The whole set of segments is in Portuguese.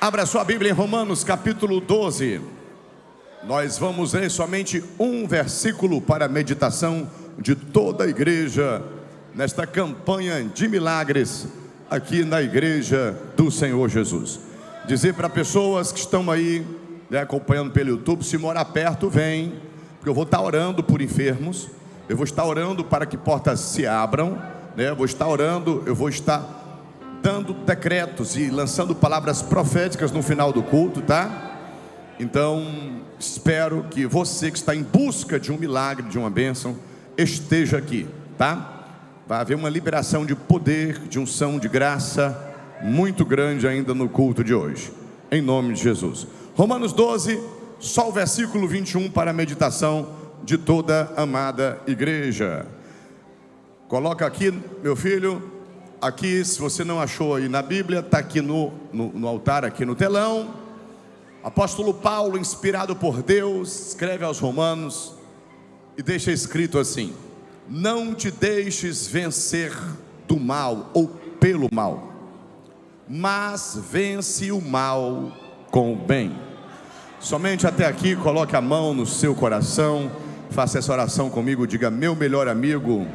Abra sua Bíblia em Romanos capítulo 12. Nós vamos ler somente um versículo para a meditação de toda a igreja nesta campanha de milagres aqui na igreja do Senhor Jesus. Dizer para pessoas que estão aí, acompanhando pelo YouTube, se morar perto, vem, porque eu vou estar orando por enfermos, eu vou estar orando para que portas se abram, eu vou estar orando, eu vou estar dando decretos e lançando palavras proféticas no final do culto, tá? Então, espero que você que está em busca de um milagre, de uma bênção, esteja aqui, tá? Vai haver uma liberação de poder, de unção, de graça muito grande ainda no culto de hoje, em nome de Jesus. Romanos 12, só o versículo 21 para a meditação de toda a amada igreja. Coloca aqui, meu filho. Aqui, se você não achou aí na Bíblia, está aqui no altar, aqui no telão. Apóstolo Paulo, inspirado por Deus, escreve aos Romanos e deixa escrito assim: não te deixes vencer do mal ou pelo mal, mas vence o mal com o bem. Somente até aqui. Coloque a mão no seu coração, faça essa oração comigo, diga: meu melhor amigo,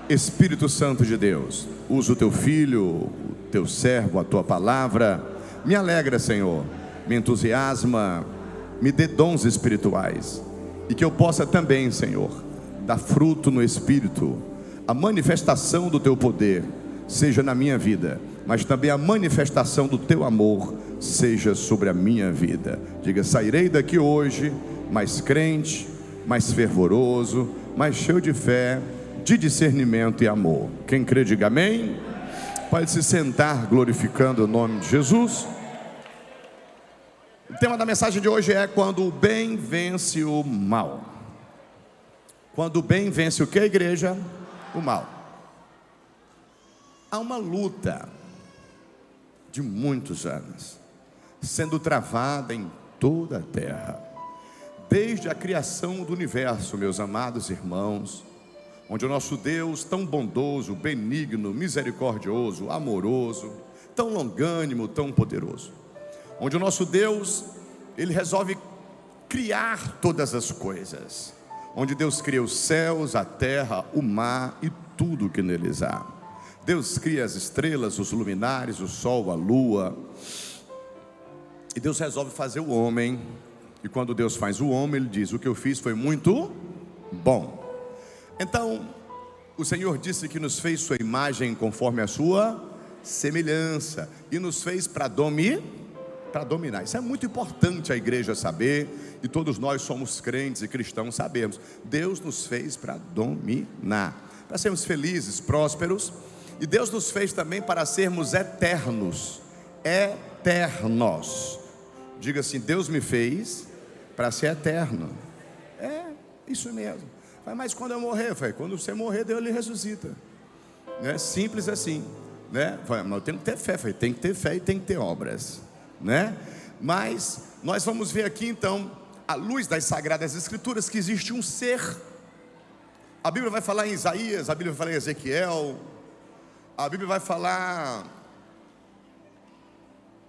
Espírito Santo de Deus, usa o teu filho, o teu servo, a tua palavra, me alegra, Senhor, me entusiasma, me dê dons espirituais, e que eu possa também, Senhor, dar fruto no Espírito, a manifestação do teu poder seja na minha vida, mas também a manifestação do teu amor seja sobre a minha vida. Diga: sairei daqui hoje mais crente, mais fervoroso, mais cheio de fé, de discernimento e amor. Quem crê, diga amém. Pode se sentar, glorificando o nome de Jesus. O tema da mensagem de hoje é: quando o bem vence o mal. Quando o bem vence o que, igreja? O mal. Há uma luta de muitos anos sendo travada em toda a terra, desde a criação do universo, meus amados irmãos, onde o nosso Deus, tão bondoso, benigno, misericordioso, amoroso, tão longânimo, tão poderoso, onde o nosso Deus, Ele resolve criar todas as coisas, onde Deus cria os céus, a terra, o mar e tudo que neles há. Deus cria as estrelas, os luminares, o sol, a lua, e Deus resolve fazer o homem. E quando Deus faz o homem, Ele diz: o que eu fiz foi muito bom. Então, o Senhor disse que nos fez sua imagem conforme a sua semelhança, e nos fez para dominar. Isso é muito importante a igreja saber, e todos nós somos crentes e cristãos sabemos. Deus nos fez para dominar, para sermos felizes, prósperos, e Deus nos fez também para sermos eternos. Eternos. Diga assim: Deus me fez para ser eterno. É isso mesmo. Mas quando eu morrer? Quando você morrer, Deus lhe ressuscita, né? Simples assim, né? Mas eu tenho que ter fé. Tem que ter fé e tem que ter obras, né? Mas nós vamos ver aqui então, à luz das Sagradas Escrituras, que existe um ser. A Bíblia vai falar em Isaías, a Bíblia vai falar em Ezequiel, a Bíblia vai falar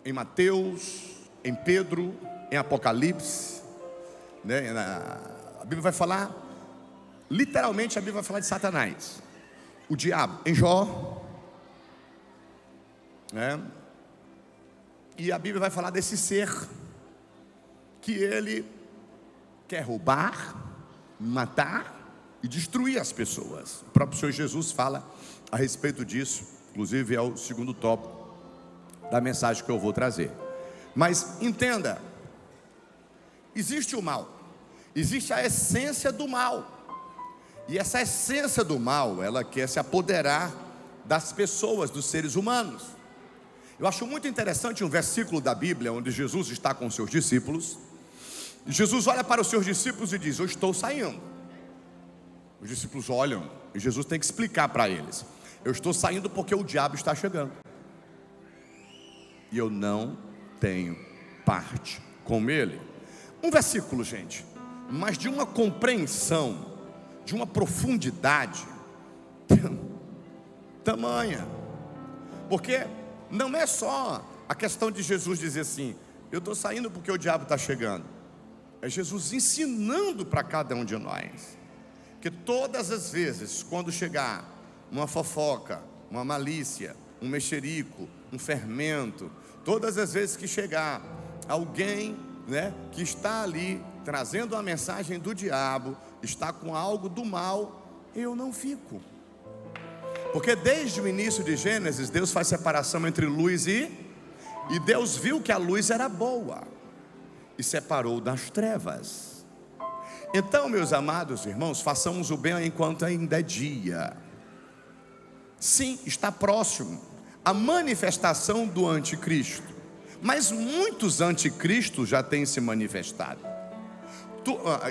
em Mateus, em Pedro, em Apocalipse, né? A Bíblia vai falar, literalmente a Bíblia vai falar de Satanás, o diabo, em Jó, né? E a Bíblia vai falar desse ser, que ele quer roubar, matar e destruir as pessoas. O próprio Senhor Jesus fala a respeito disso, inclusive é o segundo tópico da mensagem que eu vou trazer. Mas entenda, existe o mal, existe a essência do mal, e essa essência do mal, ela quer se apoderar das pessoas, dos seres humanos. Eu acho muito interessante um versículo da Bíblia, onde Jesus está com os seus discípulos, e Jesus olha para os seus discípulos e diz: eu estou saindo. Os discípulos olham, e Jesus tem que explicar para eles: eu estou saindo porque o diabo está chegando, e eu não tenho parte com ele. Um versículo, gente, mas de uma compreensão, de uma profundidade tamanha, porque não é só a questão de Jesus dizer assim: eu estou saindo porque o diabo está chegando. É Jesus ensinando para cada um de nós que todas as vezes, quando chegar uma fofoca, uma malícia, um mexerico, um fermento, todas as vezes que chegar alguém, né, que está ali trazendo a mensagem do diabo, está com algo do mal, eu não fico. Porque desde o início de Gênesis, Deus faz separação entre luz e Deus viu que a luz era boa e separou das trevas. Então, meus amados irmãos, façamos o bem enquanto ainda é dia. Sim, está próximo a manifestação do anticristo, mas muitos anticristos já têm se manifestado.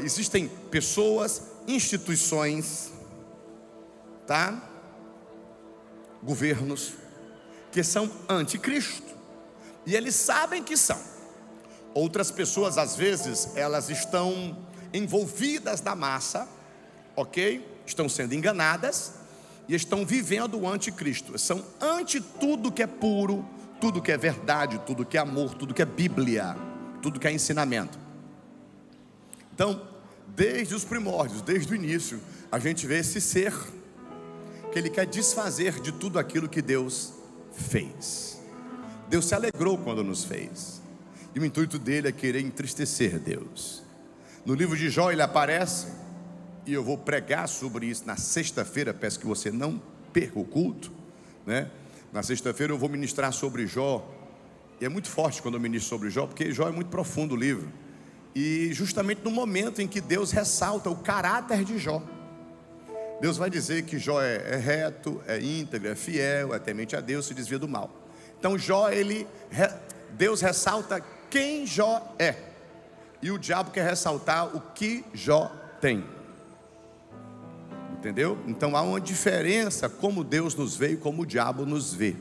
Existem pessoas, instituições, tá? Governos que são anticristo, e eles sabem que são. Outras pessoas, às vezes, elas estão envolvidas na massa, ok? Estão sendo enganadas e estão vivendo o anticristo. São anti tudo que é puro, tudo que é verdade, tudo que é amor, tudo que é Bíblia, tudo que é ensinamento. Então, desde os primórdios, desde o início, a gente vê esse ser que ele quer desfazer de tudo aquilo que Deus fez. Deus se alegrou quando nos fez, e o intuito dele é querer entristecer Deus. No livro de Jó ele aparece, e eu vou pregar sobre isso na sexta-feira. Peço que você não perca o culto, né? Na sexta-feira eu vou ministrar sobre Jó, e é muito forte quando eu ministro sobre Jó, porque Jó é muito profundo o livro, e justamente no momento em que Deus ressalta o caráter de Jó, Deus vai dizer que Jó é reto, é íntegro, é fiel, é temente a Deus, se desvia do mal. Então Jó, Deus ressalta quem Jó é, e o diabo quer ressaltar o que Jó tem. Entendeu? Então há uma diferença como Deus nos vê e como o diabo nos vê,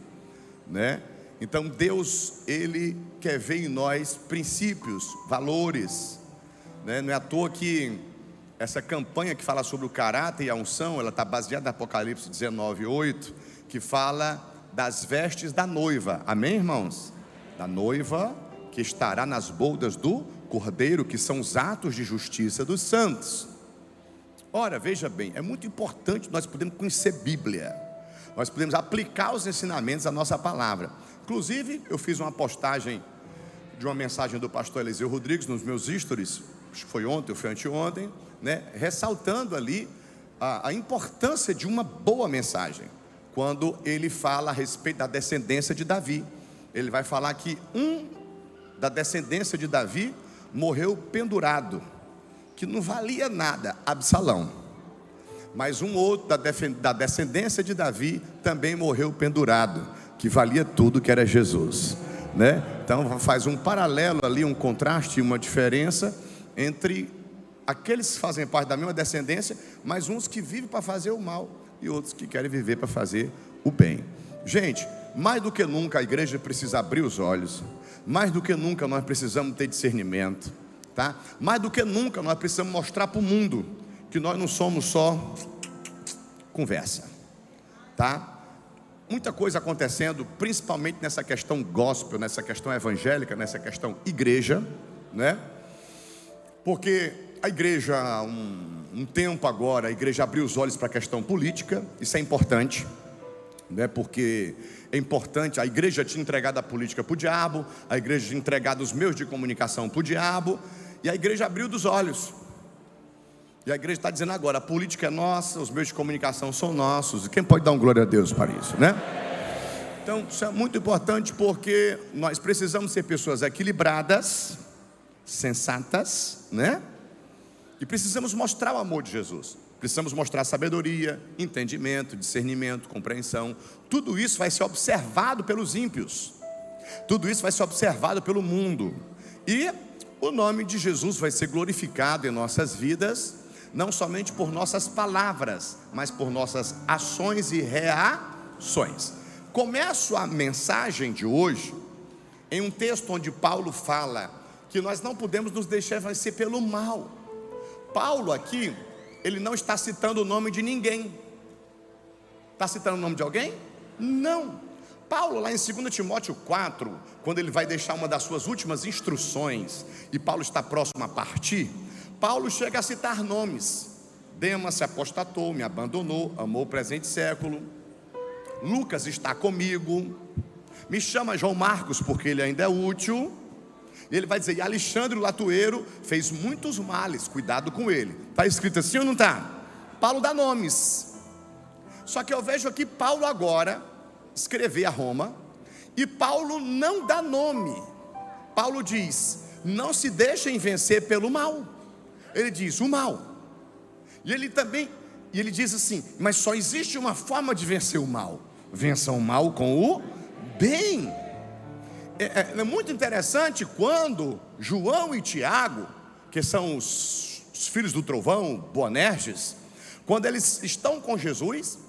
né? Então Deus, ele quer ver em nós princípios, valores, né? Não é à toa que essa campanha que fala sobre o caráter e a unção, ela está baseada em Apocalipse 19:8, que fala das vestes da noiva. Amém, irmãos? Da noiva que estará nas bodas do Cordeiro, que são os atos de justiça dos santos. Ora, veja bem, é muito importante nós podermos conhecer Bíblia, nós podemos aplicar os ensinamentos da nossa palavra. Inclusive, eu fiz uma postagem de uma mensagem do pastor Eliseu Rodrigues nos meus stories, acho que foi ontem ou foi anteontem, né? Ressaltando ali a importância de uma boa mensagem. Quando ele fala a respeito da descendência de Davi, ele vai falar que da descendência de Davi morreu pendurado, que não valia nada, Absalão. Mas um outro da descendência de Davi também morreu pendurado, que valia tudo, que era Jesus, né? Então faz um paralelo ali, um contraste, uma diferença entre aqueles que fazem parte da mesma descendência, mas uns que vivem para fazer o mal e outros que querem viver para fazer o bem. Gente, mais do que nunca a igreja precisa abrir os olhos, mais do que nunca nós precisamos ter discernimento, tá? Mais do que nunca nós precisamos mostrar para o mundo que nós não somos só conversa, tá? Muita coisa acontecendo, principalmente nessa questão gospel, nessa questão evangélica, nessa questão igreja, né? Porque a igreja, um tempo agora, a igreja abriu os olhos para a questão política. Isso é importante, né? Porque é importante. A igreja tinha entregado a política para o diabo, a igreja tinha entregado os meios de comunicação para o diabo, e a igreja abriu dos olhos. E a igreja está dizendo agora: a política é nossa, os meios de comunicação são nossos. E quem pode dar um glória a Deus para isso, né? Então isso é muito importante, porque nós precisamos ser pessoas equilibradas, sensatas, né? E precisamos mostrar o amor de Jesus. Precisamos mostrar sabedoria, entendimento, discernimento, compreensão. Tudo isso vai ser observado pelos ímpios, tudo isso vai ser observado pelo mundo, e o nome de Jesus vai ser glorificado em nossas vidas, não somente por nossas palavras, mas por nossas ações e reações. Começo a mensagem de hoje em um texto onde Paulo fala que nós não podemos nos deixar vencer pelo mal. Paulo aqui, ele não está citando o nome de ninguém. Está citando o nome de alguém? Não. Paulo, lá em 2 Timóteo 4, quando ele vai deixar uma das suas últimas instruções, e Paulo está próximo a partir, Paulo chega a citar nomes. Demas se apostatou, me abandonou, amou o presente século. Lucas está comigo. Me chama João Marcos porque ele ainda é útil. E ele vai dizer, e Alexandre o Latueiro fez muitos males, cuidado com ele. Está escrito assim ou não está? Paulo dá nomes. Só que eu vejo aqui Paulo agora escrever a Roma, e Paulo não dá nome. Paulo diz, não se deixem vencer pelo mal. Ele diz, o mal. E ele diz assim, mas só existe uma forma de vencer o mal. Vença o mal com o bem. É muito interessante quando João e Tiago, que são os filhos do trovão, Boanerges, quando eles estão com Jesus,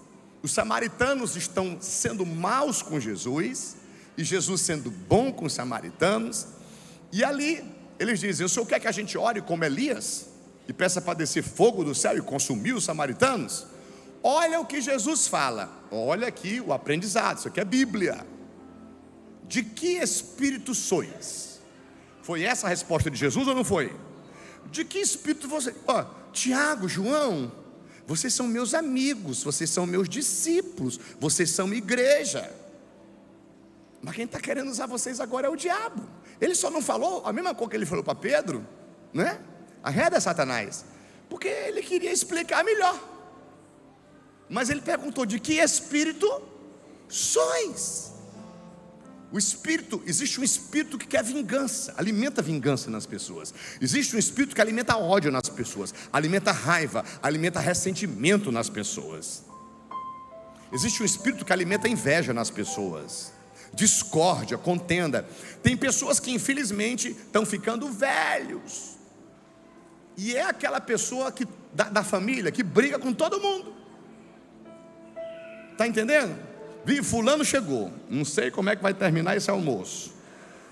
os samaritanos estão sendo maus com Jesus, e Jesus sendo bom com os samaritanos, e ali eles dizem, o senhor quer que a gente ore como Elias, e peça para descer fogo do céu e consumir os samaritanos? Olha o que Jesus fala, olha aqui o aprendizado, isso aqui é Bíblia. De que espírito sois? Foi essa a resposta de Jesus ou não foi? De que espírito você... Tiago, João, vocês são meus amigos, vocês são meus discípulos, vocês são igreja. Mas quem está querendo usar vocês agora é o diabo. Ele só não falou a mesma coisa que ele falou para Pedro, né? Arreda Satanás, porque ele queria explicar melhor. Mas ele perguntou, de que espírito sois? O espírito, existe um espírito que quer vingança, alimenta vingança nas pessoas. Existe um espírito que alimenta ódio nas pessoas, alimenta raiva, alimenta ressentimento nas pessoas. Existe um espírito que alimenta inveja nas pessoas, discórdia, contenda. Tem pessoas que infelizmente estão ficando velhos, e é aquela pessoa que, da família que briga com todo mundo. Está entendendo? Vi, fulano chegou, não sei como é que vai terminar esse almoço,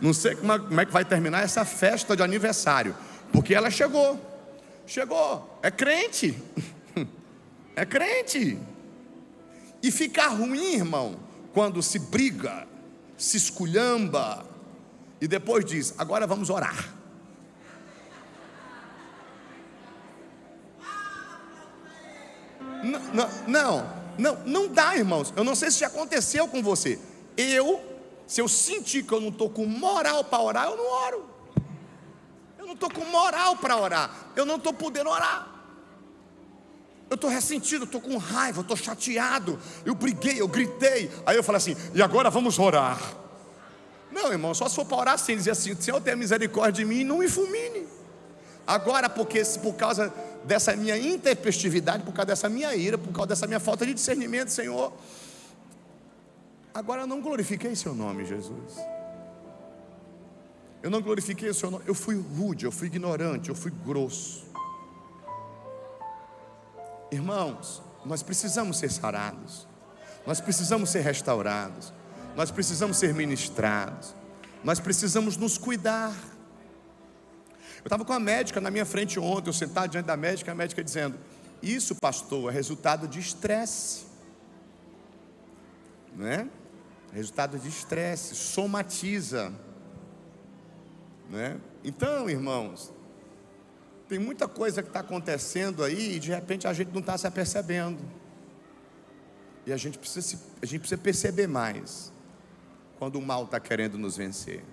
não sei como é que vai terminar essa festa de aniversário, porque ela chegou, é crente, é crente. E fica ruim, irmão, quando se briga, se esculhamba, e depois diz, agora vamos orar. Não dá, irmãos. Eu não sei se já aconteceu com você. Se eu sentir que eu não estou com moral para orar, eu não oro. Eu não estou com moral para orar, eu não estou podendo orar. Eu estou ressentido, eu estou com raiva, eu estou chateado, eu briguei, eu gritei. Aí eu falo assim, e agora vamos orar. Não, irmão, só se for para orar assim, dizer assim, Senhor, tenha misericórdia de mim e não me fulmine. Agora, porque por causa dessa minha intempestividade, por causa dessa minha ira, por causa dessa minha falta de discernimento, Senhor, agora eu não glorifiquei seu nome, Jesus. Eu não glorifiquei o seu nome. Eu fui rude, eu fui ignorante, eu fui grosso. Irmãos, nós precisamos ser sarados, nós precisamos ser restaurados, nós precisamos ser ministrados, nós precisamos nos cuidar. Eu estava com a médica na minha frente ontem, eu sentado diante da médica, a médica dizendo, isso, pastor, é resultado de estresse, não é? Resultado de estresse, somatiza, não é? Então, irmãos, tem muita coisa que está acontecendo aí e de repente a gente não está se apercebendo. E a gente precisa perceber mais quando o mal está querendo nos vencer.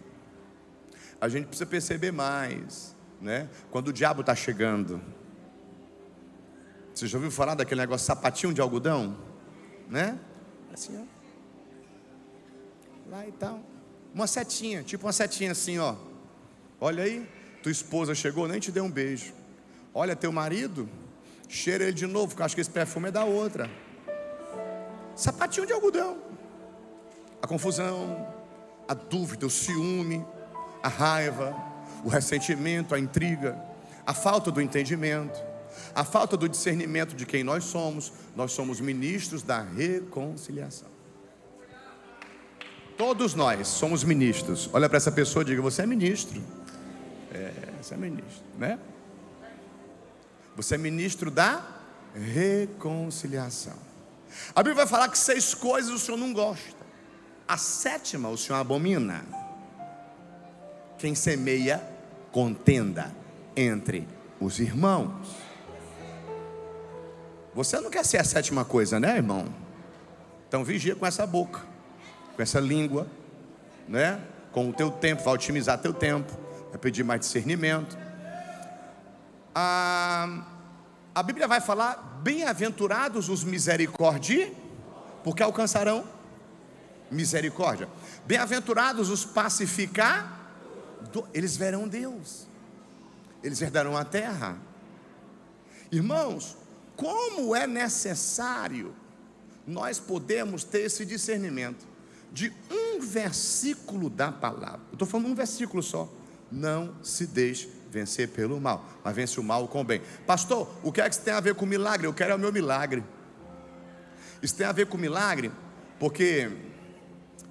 A gente precisa perceber mais, né? Quando o diabo está chegando. Você já ouviu falar daquele negócio sapatinho de algodão? Né? Assim, ó. Lá e tal. Uma setinha, tipo uma setinha assim, ó. Olha aí, tua esposa chegou, nem te deu um beijo. Olha teu marido, cheira ele de novo, porque eu acho que esse perfume é da outra. Sapatinho de algodão. A confusão, a dúvida, o ciúme, a raiva, o ressentimento, a intriga, a falta do entendimento, a falta do discernimento de quem nós somos. Nós somos ministros da reconciliação. Todos nós somos ministros. Olha para essa pessoa e diga, você é ministro. Você é ministro, né? Você é ministro da reconciliação. A Bíblia vai falar que 6 coisas o Senhor não gosta. A sétima o Senhor abomina: quem semeia contenda entre os irmãos. Você não quer ser a sétima coisa, né, irmão? Então vigia com essa boca, com essa língua, né? Com o teu tempo, vai otimizar teu tempo, vai pedir mais discernimento. A Bíblia vai falar: bem-aventurados os misericórdia, porque alcançarão misericórdia. Bem-aventurados os pacificadores, eles verão Deus, eles herdarão a terra. Irmãos, como é necessário nós podemos ter esse discernimento de um versículo da palavra. Eu estou falando um versículo só: não se deixe vencer pelo mal, mas vence o mal com o bem. Pastor, o que é que isso tem a ver com milagre? Eu quero é o meu milagre. Isso tem a ver com milagre porque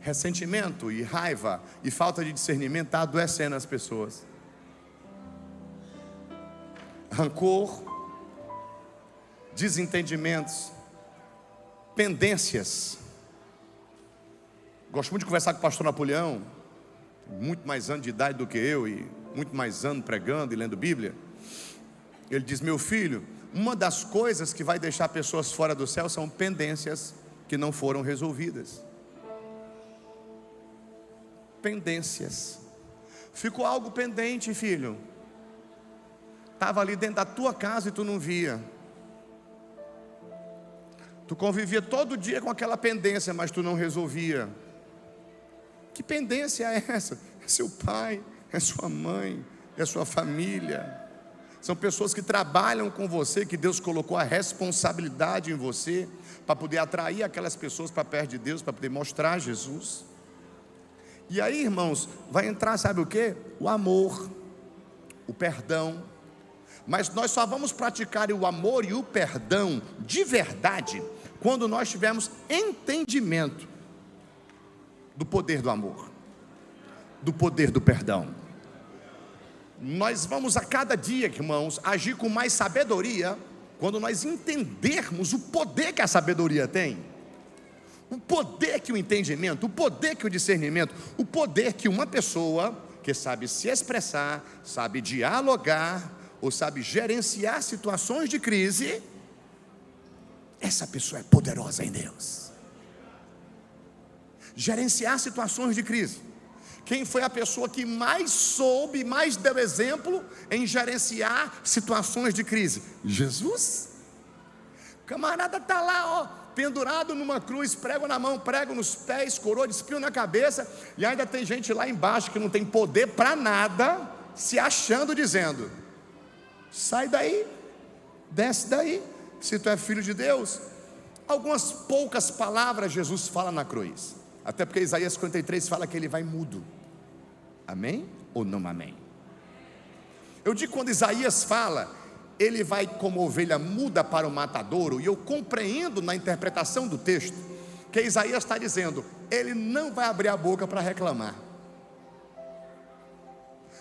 ressentimento e raiva e falta de discernimento está adoecendo as pessoas. Rancor, desentendimentos, pendências. Gosto muito de conversar com o pastor Napoleão, muito mais anos de idade do que eu e muito mais anos pregando e lendo Bíblia. Ele diz: meu filho, uma das coisas que vai deixar pessoas fora do céu são pendências que não foram resolvidas. Pendências. Ficou algo pendente, filho. Estava ali dentro da tua casa e tu não via. Tu convivia todo dia com aquela pendência, mas tu não resolvia. Que pendência é essa? É seu pai, é sua mãe, é sua família. São pessoas que trabalham com você, que Deus colocou a responsabilidade em você para poder atrair aquelas pessoas para perto de Deus, para poder mostrar Jesus. E aí, irmãos, vai entrar, sabe o que? O amor, o perdão. Mas nós só vamos praticar o amor e o perdão de verdade quando nós tivermos entendimento do poder do amor, do poder do perdão. Nós vamos a cada dia, irmãos, agir com mais sabedoria quando nós entendermos o poder que a sabedoria tem, o poder que o entendimento, o poder que o discernimento, o poder que uma pessoa que sabe se expressar, sabe dialogar ou sabe gerenciar situações de crise, essa pessoa é poderosa em Deus. Gerenciar situações de crise. Quem foi a pessoa que mais soube, mais deu exemplo em gerenciar situações de crise? Jesus. O camarada está lá, ó, pendurado numa cruz, prego na mão, prego nos pés, coroa de espinho na cabeça, e ainda tem gente lá embaixo que não tem poder para nada, se achando, dizendo: sai daí, desce daí, se tu é filho de Deus. Algumas poucas palavras Jesus fala na cruz, até porque Isaías 53 fala que ele vai mudo. Amém ou não amém? Eu digo, quando Isaías fala, ele vai como ovelha muda para o matadouro, e eu compreendo na interpretação do texto, que Isaías está dizendo, ele não vai abrir a boca para reclamar.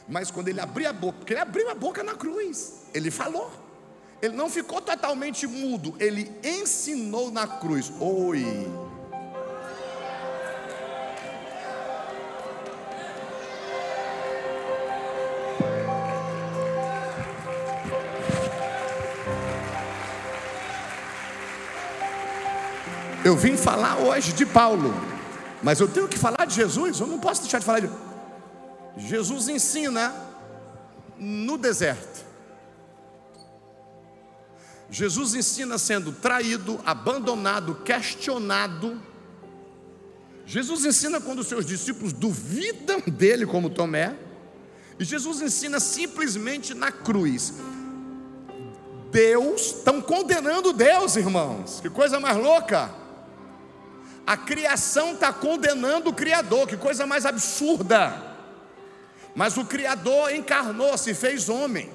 Mas quando ele abrir a boca, porque ele abriu a boca na cruz, ele falou, ele não ficou totalmente mudo, ele ensinou na cruz. Oi. Eu vim falar hoje de Paulo, mas eu tenho que falar de Jesus, eu não posso deixar de falar de Jesus. Ensina no deserto. Jesus ensina sendo traído, abandonado, questionado. Jesus ensina quando os seus discípulos duvidam dele, como Tomé. E Jesus ensina simplesmente na cruz. Deus, estão condenando Deus, irmãos, que coisa mais louca. A criação está condenando o Criador, que coisa mais absurda. Mas o Criador encarnou, se fez homem.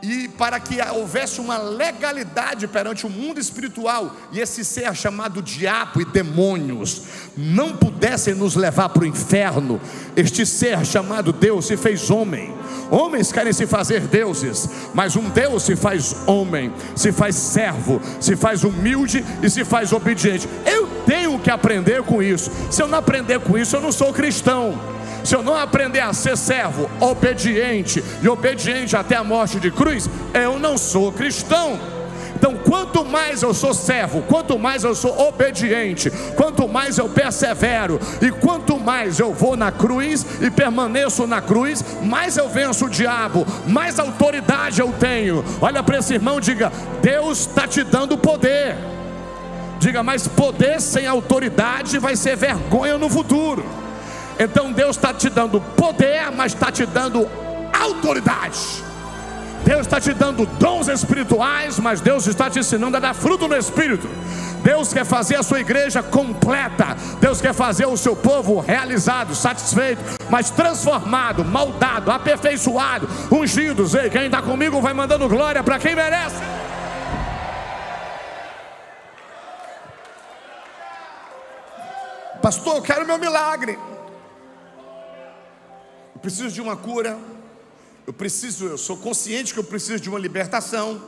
e para que houvesse uma legalidade perante o mundo espiritual, e esse ser chamado diabo e demônios não pudessem nos levar para o inferno, este ser chamado Deus se fez homem. Homens querem se fazer deuses, mas um Deus se faz homem, se faz servo, se faz humilde e se faz obediente. Eu tenho que aprender com isso. Se eu não aprender com isso, eu não sou cristão. Se eu não aprender a ser servo, obediente e obediente até a morte de cruz, eu não sou cristão. Então, quanto mais eu sou servo, quanto mais eu sou obediente, quanto mais eu persevero e quanto mais eu vou na cruz e permaneço na cruz, mais eu venço o diabo, mais autoridade eu tenho. Olha para esse irmão e diga: Deus está te dando poder. Diga: mas poder sem autoridade vai ser vergonha no futuro. Então Deus está te dando poder, mas está te dando autoridade. Deus está te dando dons espirituais, mas Deus está te ensinando a dar fruto no Espírito. Deus quer fazer a sua igreja completa. Deus quer fazer o seu povo realizado, satisfeito, mas transformado, moldado, aperfeiçoado, ungidos. Ei, quem está comigo vai mandando glória para quem merece. Pastor, eu quero meu milagre. Eu preciso de uma cura. Eu sou consciente que eu preciso de uma libertação.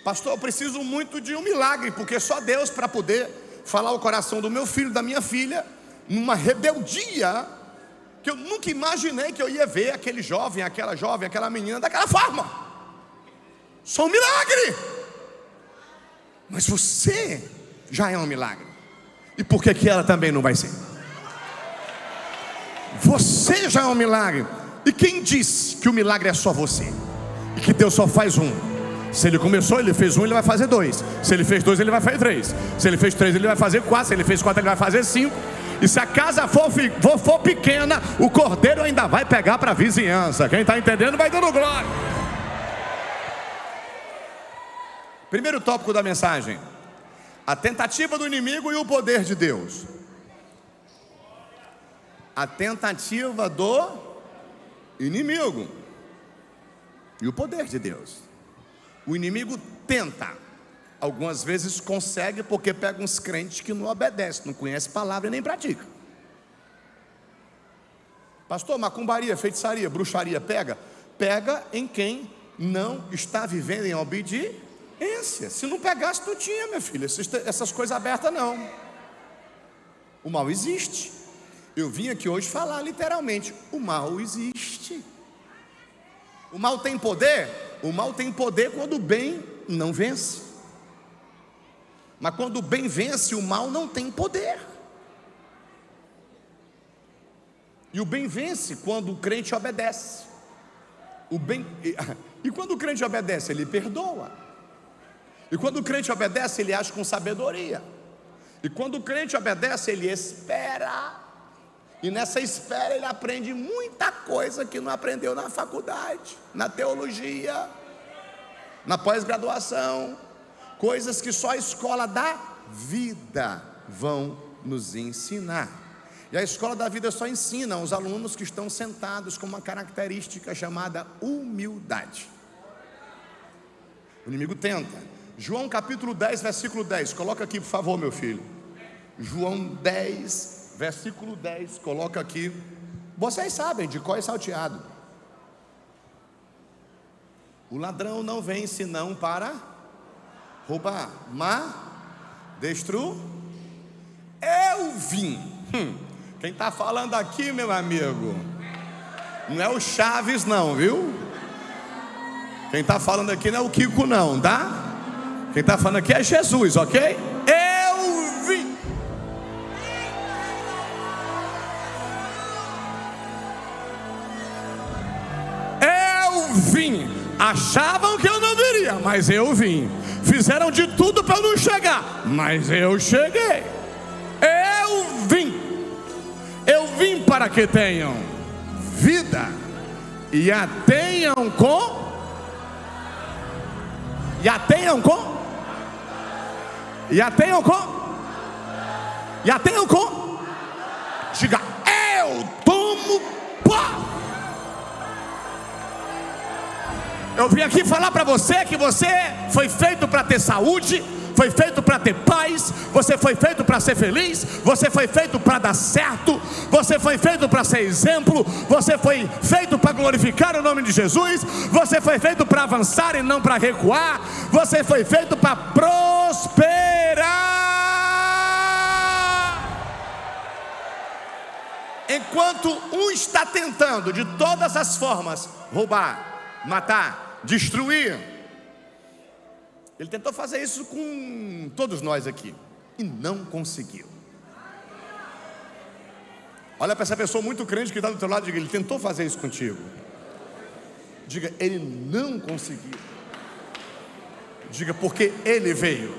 Pastor, eu preciso muito de um milagre, porque só Deus para poder falar o coração do meu filho, da minha filha, numa rebeldia que eu nunca imaginei que eu ia ver aquele jovem, aquela menina daquela forma. Só um milagre. Mas você já é um milagre. E por que ela também não vai ser? Você já é um milagre. E quem disse que o milagre é só você? E que Deus só faz um? Se Ele começou, Ele fez um, Ele vai fazer dois. Se Ele fez dois, Ele vai fazer três. Se Ele fez três, Ele vai fazer quatro. Se Ele fez quatro, Ele vai fazer cinco. E se a casa for pequena, o cordeiro ainda vai pegar para a vizinhança. Quem está entendendo vai dando glória. Primeiro tópico da mensagem: a tentativa do inimigo e o poder de Deus. A tentativa do inimigo e o poder de Deus. O inimigo tenta, algumas vezes consegue, porque pega uns crentes que não obedecem, não conhecem a palavra e nem pratica. Pastor, macumbaria, feitiçaria, bruxaria, pega em quem não está vivendo em obediência. Se não pegasse, não tinha, minha filha, essas coisas abertas não. O mal existe. Eu vim aqui hoje falar literalmente: o mal existe. O mal tem poder? O mal tem poder quando o bem não vence. Mas quando o bem vence, o mal não tem poder. E o bem vence quando o crente obedece. E quando o crente obedece, ele perdoa. E quando o crente obedece, ele age com sabedoria. E quando o crente obedece, ele espera. E nessa espera ele aprende muita coisa que não aprendeu na faculdade, na teologia, na pós-graduação. Coisas que só a escola da vida vão nos ensinar. E a escola da vida só ensina aos alunos que estão sentados com uma característica chamada humildade. O inimigo tenta. João capítulo 10, versículo 10. Coloca aqui, por favor, meu filho. João 10, versículo 10, coloca aqui. Vocês sabem de qual é salteado. O ladrão não vem senão para roubar, destruir. Eu vim. Quem está falando aqui, meu amigo, não é o Chaves não, viu? Quem está falando aqui não é o Kiko não, tá? Quem está falando aqui é Jesus, ok? Eu vim. Achavam que eu não viria, mas eu vim. Fizeram de tudo para eu não chegar, mas eu cheguei. Eu vim para que tenham vida e a tenham com. Diga: eu tomo posse. Eu vim aqui falar para você que você foi feito para ter saúde, foi feito para ter paz, você foi feito para ser feliz, você foi feito para dar certo, você foi feito para ser exemplo, você foi feito para glorificar o nome de Jesus, você foi feito para avançar e não para recuar, você foi feito para prosperar. Enquanto um está tentando de todas as formas roubar, matar, destruir, ele tentou fazer isso com todos nós aqui e não conseguiu. Olha para essa pessoa muito crente que está do teu lado e diga: ele tentou fazer isso contigo. Diga: ele não conseguiu. Diga: porque ele veio.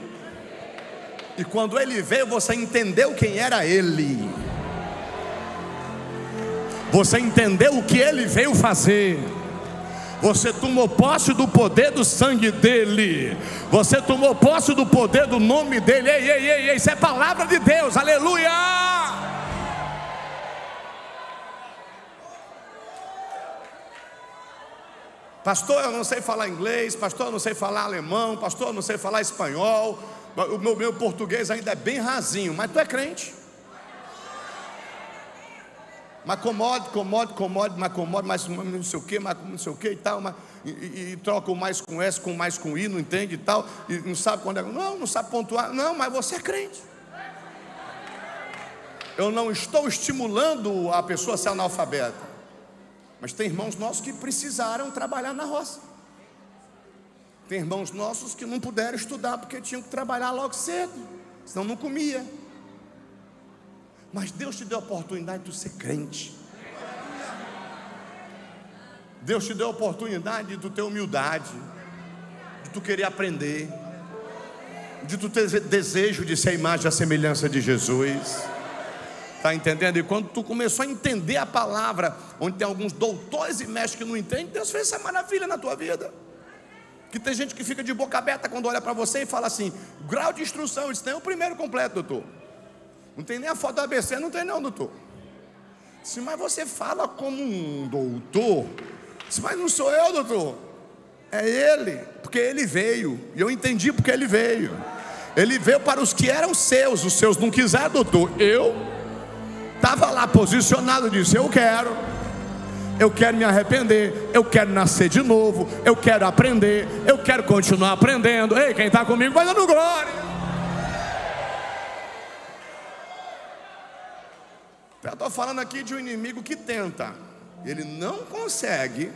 E quando ele veio, você entendeu quem era ele. Você entendeu o que ele veio fazer. Você tomou posse do poder do sangue dele. Você tomou posse do poder do nome dele. Ei, isso é palavra de Deus, aleluia. Pastor, eu não sei falar inglês. Pastor, eu não sei falar alemão. Pastor, eu não sei falar espanhol. O meu português ainda é bem rasinho. Mas tu é crente. Mas comode, mas não sei o que, mas não sei o que e tal, e troca o mais com S, com mais com I, não entende e tal, e não sabe quando é, não sabe pontuar, não, mas você é crente. Eu não estou estimulando a pessoa a ser analfabeta, mas tem irmãos nossos que precisaram trabalhar na roça, tem irmãos nossos que não puderam estudar porque tinham que trabalhar logo cedo, senão não comia. Mas Deus te deu a oportunidade de tu ser crente. Deus te deu a oportunidade de tu ter humildade, de tu querer aprender, de tu ter desejo de ser a imagem e a semelhança de Jesus. Está entendendo? E quando tu começou a entender a palavra, onde tem alguns doutores e mestres que não entendem, Deus fez essa maravilha na tua vida. Que tem gente que fica de boca aberta quando olha para você e fala assim: grau de instrução, isso tem o primeiro completo, doutor. Não tem nem a foto do ABC, não tem não, doutor. Sim, mas você fala como um doutor. Sim, mas não sou eu, doutor. É ele, porque ele veio. E eu entendi porque ele veio. Ele veio para os que eram seus. Os seus não quiseram, doutor. Eu estava lá posicionado, disse: eu quero me arrepender, eu quero nascer de novo, eu quero aprender, eu quero continuar aprendendo. Ei, quem está comigo vai dando glória. Eu estou falando aqui de um inimigo que tenta, ele não consegue,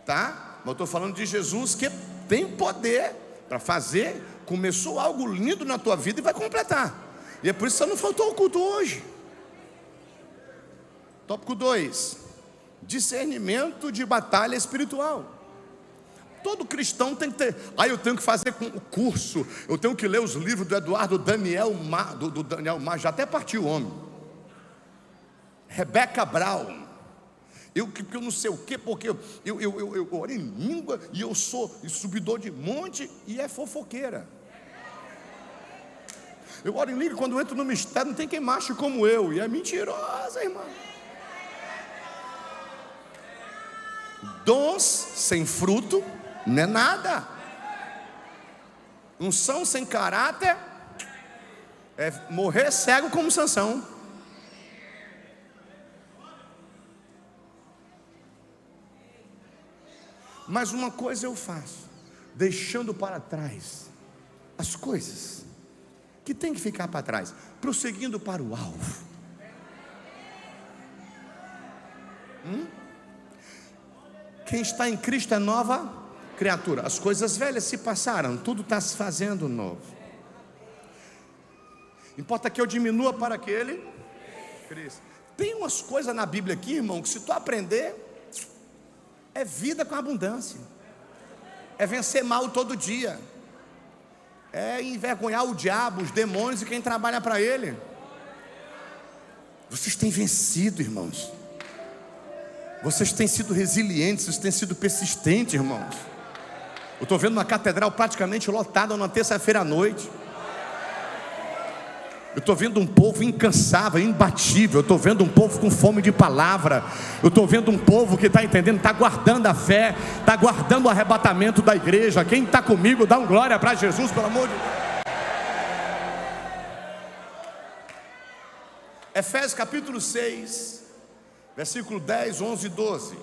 tá? Mas eu estou falando de Jesus que tem poder para fazer. Começou algo lindo na tua vida e vai completar. E é por isso que você não faltou ao culto hoje. Tópico 2: discernimento de batalha espiritual. Todo cristão tem que ter. Eu tenho que fazer o curso, eu tenho que ler os livros do Eduardo Daniel Mar, do Daniel Mar, já até partiu o homem. Rebecca Brown, eu não sei o que, porque eu oro em língua e eu sou subidor de monte e é fofoqueira. Eu oro em língua, quando eu entro no mistério, não tem quem mache como eu, e é mentirosa, irmã. Dons sem fruto não é nada. Unção sem caráter é morrer cego como Sansão. Mas uma coisa eu faço, deixando para trás as coisas que tem que ficar para trás, prosseguindo para o alvo. Quem está em Cristo é nova criatura. As coisas velhas se passaram, tudo está se fazendo novo. Importa que eu diminua para que ele cresça. Tem umas coisas na Bíblia aqui, irmão, que se tu aprender, é vida com abundância, é vencer mal todo dia, é envergonhar o diabo, os demônios e quem trabalha para ele. Vocês têm vencido, irmãos. Vocês têm sido resilientes, vocês têm sido persistentes, irmãos. Eu estou vendo uma catedral praticamente lotada na terça-feira à noite. Eu estou vendo um povo incansável, imbatível. Eu estou vendo um povo com fome de palavra. Eu estou vendo um povo que está entendendo, está guardando a fé, está guardando o arrebatamento da igreja. Quem está comigo, dá um glória para Jesus, pelo amor de Deus. Efésios capítulo 6, versículo 10, 11 e 12.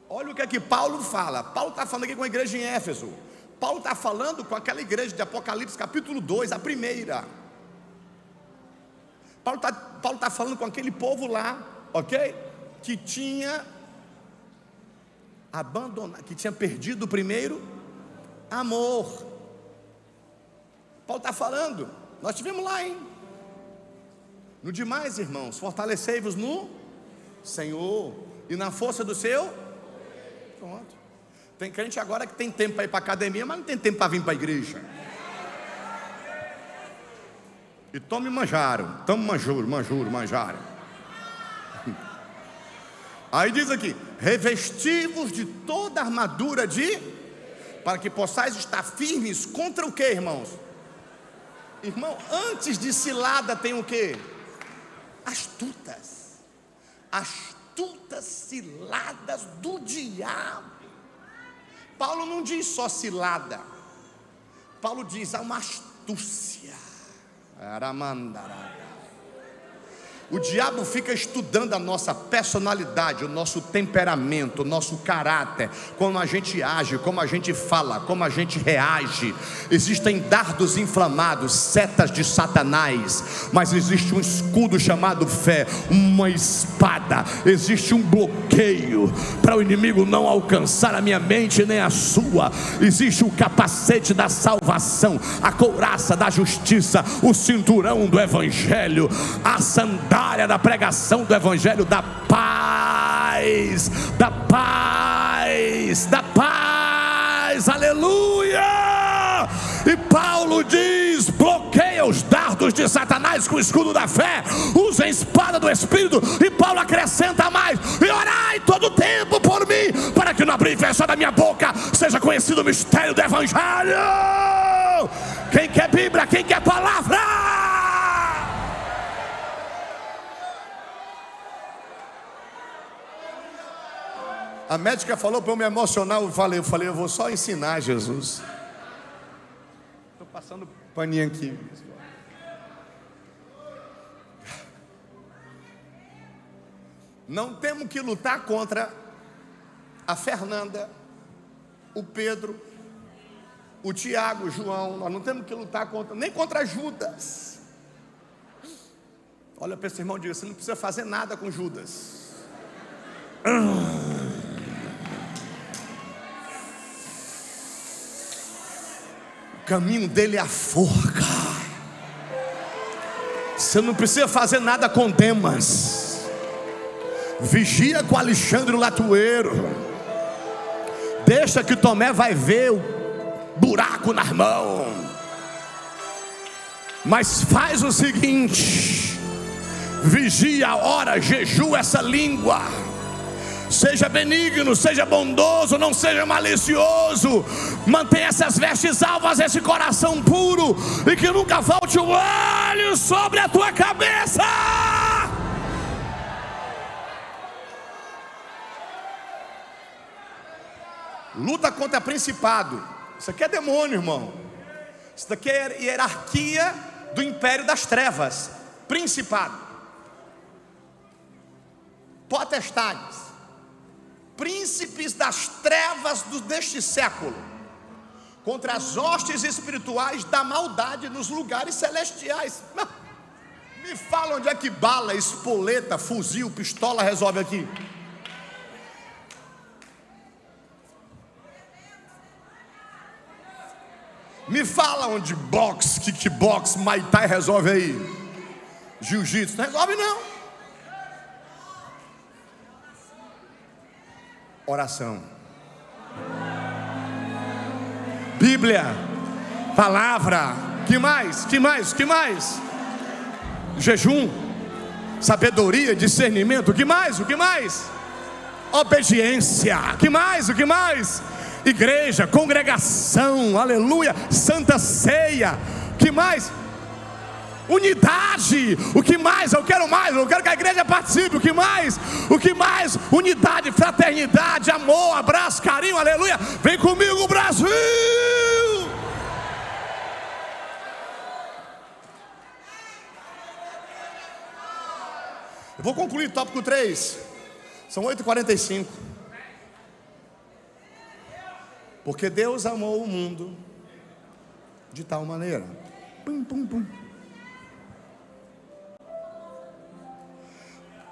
Olha o que é que Paulo fala. Paulo está falando aqui com a igreja em Éfeso. Paulo está falando com aquela igreja de Apocalipse capítulo 2, a primeira. Paulo tá falando com aquele povo lá, ok? Que tinha abandonado, que tinha perdido o primeiro amor. Paulo está falando, nós estivemos lá, hein? No demais, irmãos, fortalecei-vos no Senhor e na força do seu. Pronto. Tem crente agora que tem tempo para ir para a academia, mas não tem tempo para vir para a igreja. E manjaram. Aí diz aqui: revesti-vos de toda a armadura para que possais estar firmes contra o que, irmãos? Irmão, antes de cilada tem o que? Astutas ciladas do diabo. Paulo não diz só cilada, Paulo diz há uma astúcia. O diabo fica estudando a nossa personalidade, o nosso temperamento, o nosso caráter, como a gente age, como a gente fala, como a gente reage. Existem dardos inflamados, setas de Satanás, mas existe um escudo chamado fé, uma espada. Existe um bloqueio para o inimigo não alcançar a minha mente nem a sua. Existe o capacete da salvação, a couraça da justiça, o cinturão do evangelho, a sandália da pregação do evangelho da paz, aleluia. E Paulo diz: bloqueia os dardos de Satanás com o escudo da fé, usa a espada do Espírito. E Paulo acrescenta mais: e orai todo tempo por mim, para que no abrir e fechar da minha boca seja conhecido o mistério do evangelho. Quem quer Bíblia, quem quer palavra? A médica falou para eu me emocionar. Eu falei, eu vou só ensinar Jesus. Estou passando paninho aqui. Não temos que lutar contra a Fernanda, o Pedro, o Tiago, o João. Nós não temos que lutar contra, nem contra Judas. Olha para esse irmão e diga: você não precisa fazer nada com Judas. O caminho dele é a forca. Você não precisa fazer nada com Demas. Vigia com Alexandre o latoeiro. Deixa que Tomé vai ver o buraco nas mãos. Mas faz o seguinte: vigia, ora, jejua essa língua. Seja benigno, seja bondoso, não seja malicioso. Mantenha essas vestes alvas, esse coração puro, e que nunca falte o óleo sobre a tua cabeça. Luta contra principado. Isso aqui é demônio, irmão. Isso daqui é hierarquia do império das trevas. Principado, potestades, príncipes das trevas deste século, contra as hostes espirituais da maldade nos lugares celestiais. Me fala onde é que bala, espoleta, fuzil, pistola resolve aqui. Me fala onde boxe, kickbox, muay thai resolve aí. Jiu-jitsu não resolve não. Oração, Bíblia, palavra. Que mais? Jejum, sabedoria, discernimento. O que mais? Obediência. O que mais? igreja, congregação, aleluia, santa ceia. Que mais? Unidade. O que mais? Eu quero mais. Eu quero que a igreja participe. O que mais? O que mais? Unidade, fraternidade, amor, abraço, carinho, aleluia. Vem comigo, Brasil. Eu vou concluir tópico 3. São 8h45. Porque Deus amou o mundo de tal maneira. Pum, pum, pum.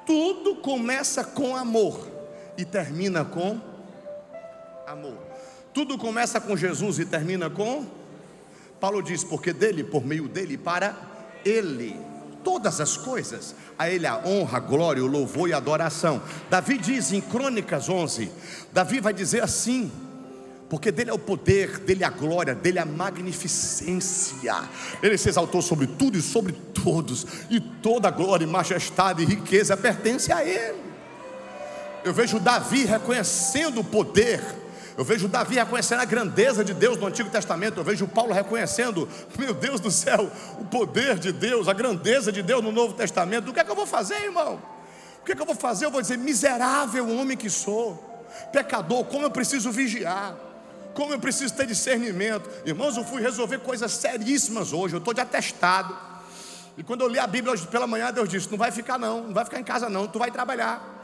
Tudo começa com amor e termina com amor. Tudo começa com Jesus e termina com... Paulo diz, porque dele, por meio dele, para ele, todas as coisas, a ele a honra, a glória, o louvor e a adoração. Davi diz em Crônicas 11, Davi vai dizer assim: porque dele é o poder, dele é a glória, dele é a magnificência. Ele se exaltou sobre tudo e sobre todos, e toda a glória, majestade e riqueza pertence a ele. Eu vejo Davi reconhecendo o poder, eu vejo Davi reconhecendo a grandeza de Deus no Antigo Testamento. Eu vejo Paulo reconhecendo, meu Deus do céu, o poder de Deus, a grandeza de Deus no Novo Testamento. O que é que eu vou fazer, irmão? O que é que eu vou fazer? Eu vou dizer, miserável homem que sou, pecador, como eu preciso vigiar, como eu preciso ter discernimento. Irmãos, eu fui resolver coisas seríssimas hoje. Eu estou de atestado. E quando eu li a Bíblia hoje pela manhã, Deus disse, não vai ficar não, não vai ficar em casa não, tu vai trabalhar.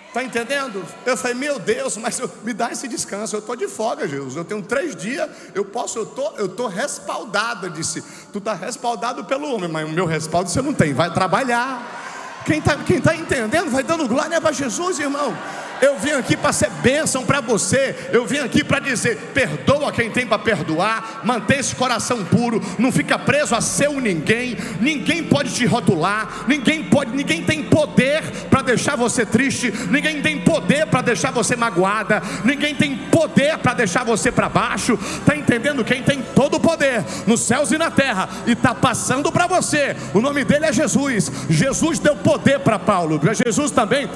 Está entendendo? Eu falei, meu Deus, mas me dá esse descanso. Eu estou de folga, Jesus. Eu tenho 3 dias, eu estou respaldado. Eu disse, tu está respaldado pelo homem, mas o meu respaldo você não tem, vai trabalhar. Quem tá entendendo, vai dando glória para Jesus, irmão. Eu vim aqui para ser bênção para você. Eu vim aqui para dizer, perdoa quem tem para perdoar. Mantenha esse coração puro. Não fica preso a ser um ninguém. Ninguém pode te rotular. Ninguém tem poder para deixar você triste. Ninguém tem poder para deixar você magoada. Ninguém tem poder para deixar você para baixo. Está entendendo? Quem tem todo o poder nos céus e na terra e está passando para você, o nome dele é Jesus. Jesus deu poder para Paulo. Jesus também.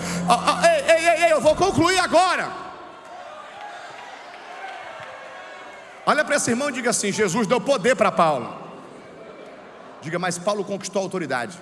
Eu vou concluir agora. Olha para esse irmão e diga assim: Jesus deu poder para Paulo. Diga, mas Paulo conquistou a autoridade.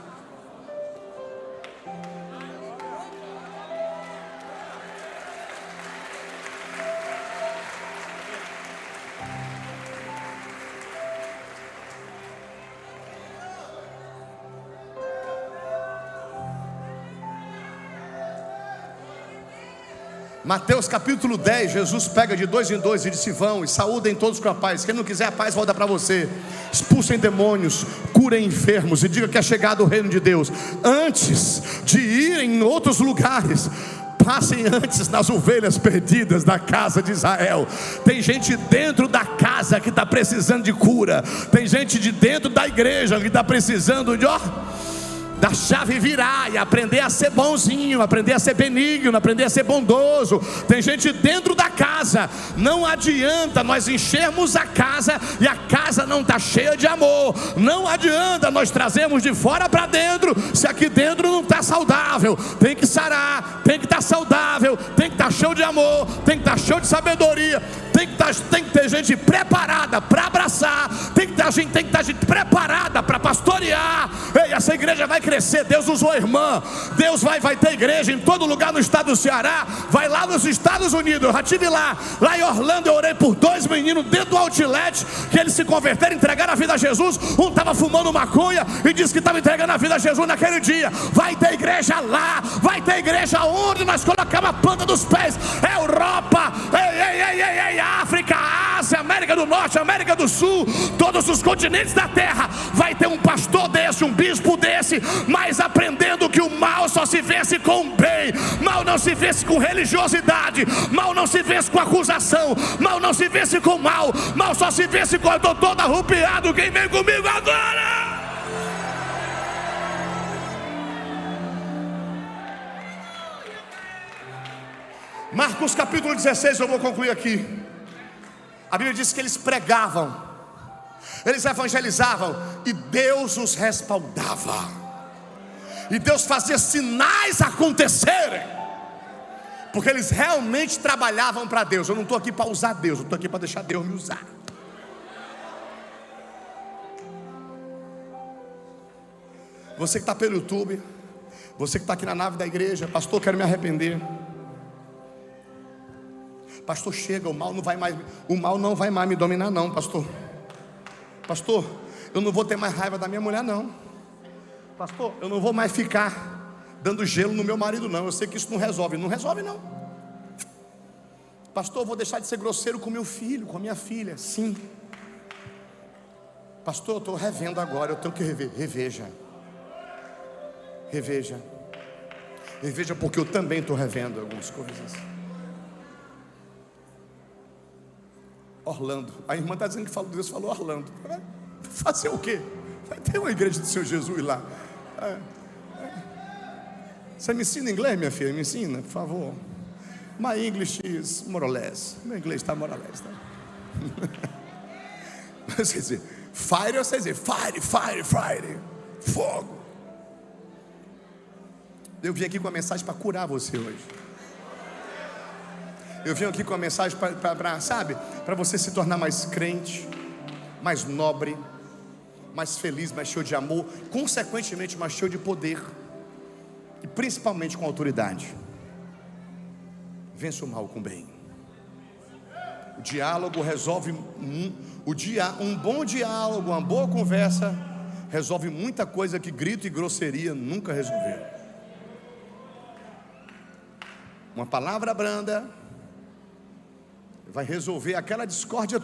Mateus capítulo 10, Jesus pega de 2 em 2 e disse, vão e saúdem todos com a paz. Quem não quiser a paz, volta para você. Expulsem demônios, curem enfermos e diga que é chegado o reino de Deus. Antes de irem em outros lugares, passem antes nas ovelhas perdidas da casa de Israel. Tem gente dentro da casa que está precisando de cura. Tem gente de dentro da igreja que está precisando de da chave virar e aprender a ser bonzinho, aprender a ser benigno, aprender a ser bondoso. Tem gente dentro da casa. Não adianta nós enchermos a casa e a casa não está cheia de amor. Não adianta nós trazermos de fora para dentro se aqui dentro não está saudável. Tem que sarar, tem que estar saudável, tem que estar cheio de amor, tem que estar cheio de sabedoria. Tem que ter gente preparada para abraçar. Tem que ter gente preparada para pastorear. Ei, essa igreja vai crescer. Deus usou a irmã. Deus vai ter igreja em todo lugar no estado do Ceará. Vai lá nos Estados Unidos. Eu já estive lá em Orlando. Eu orei por 2 meninos dentro do outlet, que eles se converteram, entregaram a vida a Jesus. Um estava fumando maconha e disse que estava entregando a vida a Jesus naquele dia. Vai ter igreja lá. Vai ter igreja onde nós colocamos a planta dos pés. Europa, África, Ásia, América do Norte, América do Sul, todos os continentes da terra. Vai ter um pastor desse, um bispo desse, mas aprendendo que o mal só se vence com o bem. Mal não se vence com religiosidade. Mal não se vence com acusação. Mal não se vence com mal. Mal só se vence com eu estou todo arrupiado. Quem vem comigo agora? Marcos capítulo 16, eu vou concluir aqui. A Bíblia diz que eles pregavam, eles evangelizavam e Deus os respaldava. E Deus fazia sinais acontecerem. Porque eles realmente trabalhavam para Deus. Eu não estou aqui para usar Deus, eu estou aqui para deixar Deus me usar. Você que está pelo YouTube, você que está aqui na nave da igreja, pastor, quero me arrepender. Pastor, chega, o mal não vai mais me dominar não, pastor. Pastor, eu não vou ter mais raiva da minha mulher não. Pastor, eu não vou mais ficar dando gelo no meu marido não. Eu sei que isso não resolve não. Pastor, eu vou deixar de ser grosseiro com meu filho, com a minha filha. Sim. Pastor, eu estou revendo agora, eu tenho que rever. Reveja porque eu também estou revendo algumas coisas. Orlando, a irmã está dizendo que Deus falou Orlando. Fazer o quê? Vai ter uma igreja do Senhor Jesus lá. Você me ensina inglês, minha filha? Me ensina, por favor. My English is more or less. Meu inglês está more or less, tá? Mas quer dizer, fire, você dizer fire, fogo. Eu vim aqui com a mensagem para curar você hoje. Eu vim aqui com a mensagem para você se tornar mais crente, mais nobre, mais feliz, mais cheio de amor, consequentemente mais cheio de poder e principalmente com autoridade. Vence o mal com o bem. O diálogo resolve um bom diálogo, uma boa conversa resolve muita coisa que grito e grosseria nunca resolveram. Uma palavra branda vai resolver aquela discórdia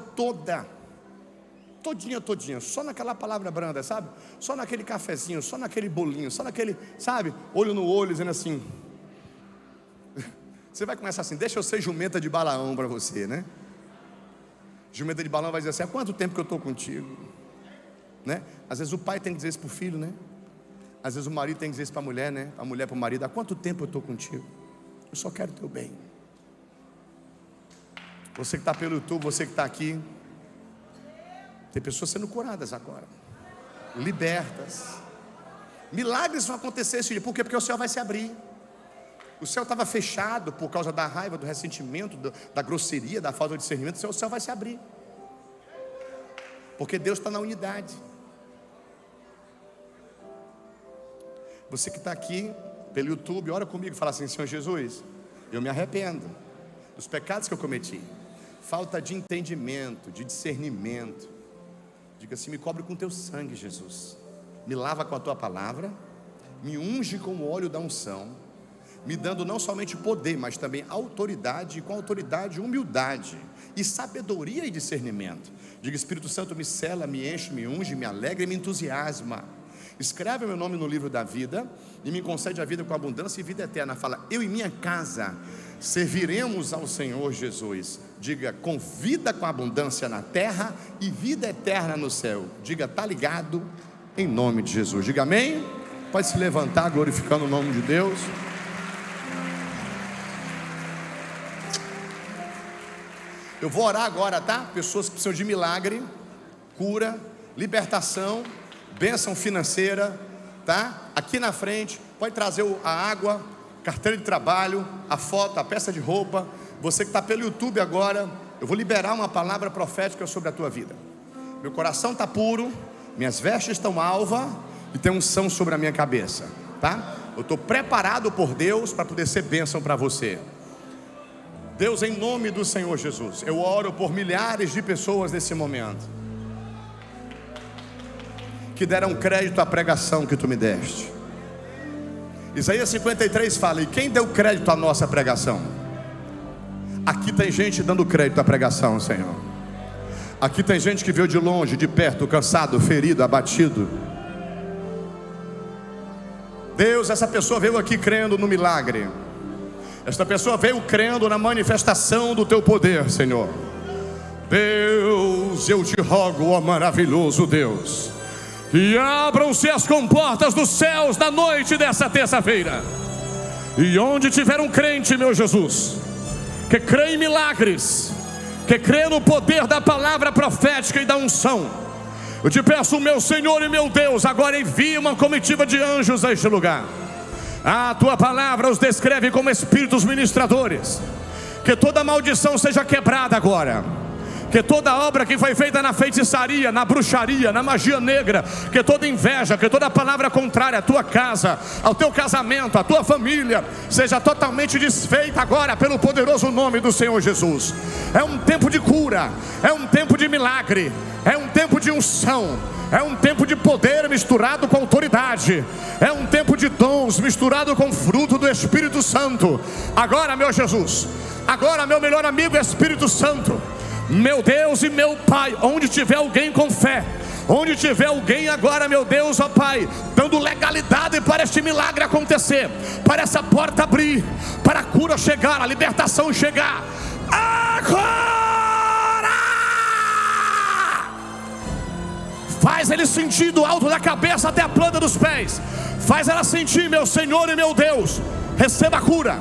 todinha, só naquela palavra branda, sabe? Só naquele cafezinho, só naquele bolinho, só naquele, sabe? Olho no olho, dizendo assim. Você vai começar assim, deixa eu ser jumenta de Balaão para você, né? Jumenta de Balaão vai dizer assim, há quanto tempo que eu estou contigo? Né? Às vezes o pai tem que dizer isso para o filho, né? Às vezes o marido tem que dizer isso para a mulher, né? A mulher para o marido, há quanto tempo eu estou contigo? Eu só quero o teu bem. Você que está pelo YouTube, você que está aqui, tem pessoas sendo curadas agora, libertas. Milagres vão acontecer esse dia. Por quê? Porque o céu vai se abrir. O céu estava fechado por causa da raiva, do ressentimento, da grosseria, da falta de discernimento. O céu vai se abrir, porque Deus está na unidade. Você que está aqui pelo YouTube, ora comigo, fala assim, Senhor Jesus, eu me arrependo dos pecados que eu cometi, falta de entendimento, de discernimento. Diga assim, me cobre com teu sangue, Jesus, me lava com a tua palavra, me unge com o óleo da unção, me dando não somente poder, mas também autoridade, e com autoridade, humildade e sabedoria e discernimento. Diga, Espírito Santo, me sela, me enche, me unge, me alegra e me entusiasma. Escreve o meu nome no livro da vida e me concede a vida com abundância e vida eterna. Fala, eu e minha casa serviremos ao Senhor Jesus. Diga, com vida com abundância na terra e vida eterna no céu. Diga, tá ligado, em nome de Jesus. Diga amém. Pode se levantar glorificando o nome de Deus. Eu vou orar agora, tá? Pessoas que precisam de milagre, cura, libertação, bênção financeira, tá? Aqui na frente, pode trazer a água, carteira de trabalho, a foto, a peça de roupa. Você que está pelo YouTube agora, eu vou liberar uma palavra profética sobre a tua vida. Meu coração está puro, minhas vestes estão alvas e tem unção sobre a minha cabeça, tá? Eu estou preparado por Deus para poder ser bênção para você. Deus, em nome do Senhor Jesus, eu oro por milhares de pessoas nesse momento que deram crédito à pregação que tu me deste. Isaías 53 fala, e quem deu crédito à nossa pregação? Aqui tem gente dando crédito à pregação, Senhor. Aqui tem gente que veio de longe, de perto, cansado, ferido, abatido. Deus, essa pessoa veio aqui crendo no milagre. Esta pessoa veio crendo na manifestação do teu poder, Senhor. Deus, eu te rogo, ó maravilhoso Deus, que abram-se as comportas dos céus na noite dessa terça-feira. E onde tiver um crente, meu Jesus, que crê em milagres, que crê no poder da palavra profética e da unção, eu te peço, meu Senhor e meu Deus, agora envia uma comitiva de anjos a este lugar. A tua palavra os descreve como espíritos ministradores. Que toda maldição seja quebrada agora. Que toda obra que foi feita na feitiçaria, na bruxaria, na magia negra, que toda inveja, que toda palavra contrária à tua casa, ao teu casamento, à tua família, seja totalmente desfeita agora pelo poderoso nome do Senhor Jesus. É um tempo de cura, é um tempo de milagre, é um tempo de unção, é um tempo de poder misturado com autoridade, é um tempo de dons misturado com fruto do Espírito Santo. Agora, meu Jesus, agora, meu melhor amigo Espírito Santo, meu Deus e meu Pai, onde tiver alguém com fé, onde tiver alguém agora, meu Deus, ó Pai, dando legalidade para este milagre acontecer, para essa porta abrir, para a cura chegar, a libertação chegar, agora! Faz ele sentir do alto da cabeça até a planta dos pés, faz ela sentir, meu Senhor e meu Deus. Receba a cura,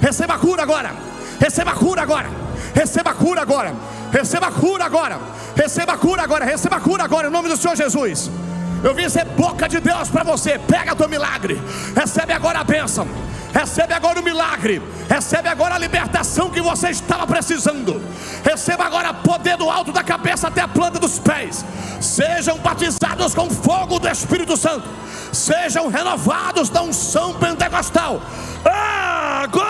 receba a cura agora, receba a cura agora, receba a cura agora, receba a cura agora, receba a cura agora, receba a cura agora, em nome do Senhor Jesus. Eu vim ser boca de Deus para você. Pega teu milagre, recebe agora a bênção, recebe agora o milagre, recebe agora a libertação que você estava precisando. Receba agora poder do alto da cabeça até a planta dos pés. Sejam batizados com fogo do Espírito Santo, sejam renovados da unção pentecostal agora.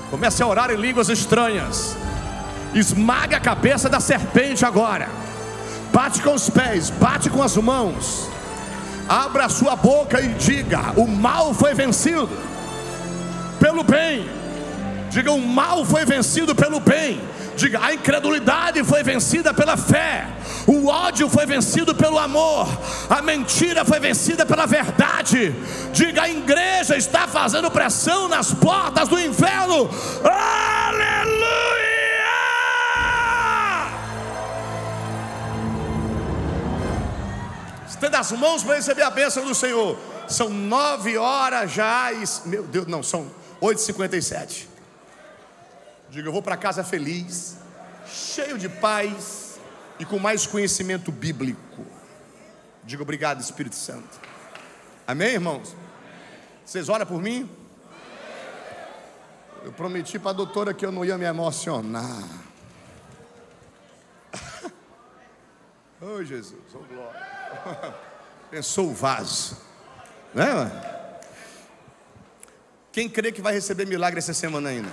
Comece a orar em línguas estranhas. Esmague a cabeça da serpente agora. Bate com os pés, bate com as mãos. Abra a sua boca e diga: o mal foi vencido pelo bem. Diga: o mal foi vencido pelo bem. Diga: a incredulidade foi vencida pela fé. O ódio foi vencido pelo amor. A mentira foi vencida pela verdade. Diga: a igreja está fazendo pressão nas portas do inferno. Aleluia! Estenda as mãos para receber a bênção do Senhor. São 9 horas já e... Meu Deus, não, são 8h57. Diga: eu vou para casa feliz, cheio de paz e com mais conhecimento bíblico. Diga: obrigado, Espírito Santo. Amém, irmãos? Vocês oram por mim? Eu prometi para a doutora que eu não ia me emocionar. Oh, Jesus, oh glória. Pensou o vaso, né? Quem crê que vai receber milagre essa semana ainda?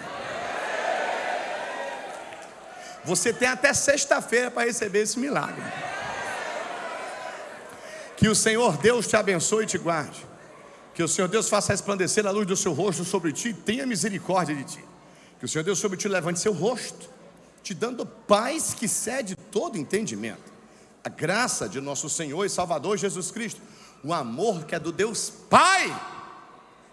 Você tem até sexta-feira para receber esse milagre. Que o Senhor Deus te abençoe e te guarde. Que o Senhor Deus faça resplandecer a luz do seu rosto sobre ti e tenha misericórdia de ti. Que o Senhor Deus sobre ti levante seu rosto, te dando paz que excede todo entendimento. A graça de nosso Senhor e Salvador Jesus Cristo, o amor que é do Deus Pai,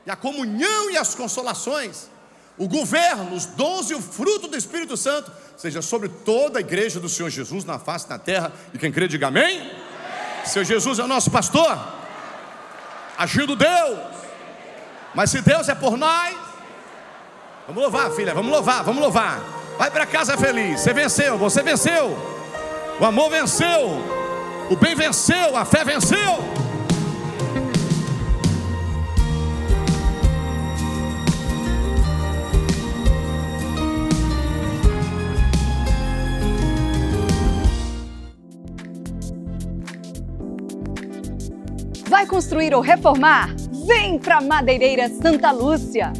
e a comunhão e as consolações, o governo, os dons e o fruto do Espírito Santo, seja sobre toda a igreja do Senhor Jesus na face da terra. E quem crê, diga amém. Amém. Seu Jesus é o nosso pastor, agindo Deus. Mas se Deus é por nós, vamos louvar, filha, vamos louvar, vamos louvar. Vai para casa feliz, você venceu, você venceu. O amor venceu, o bem venceu, a fé venceu. Vai construir ou reformar? Vem para Madeireira Santa Lúcia.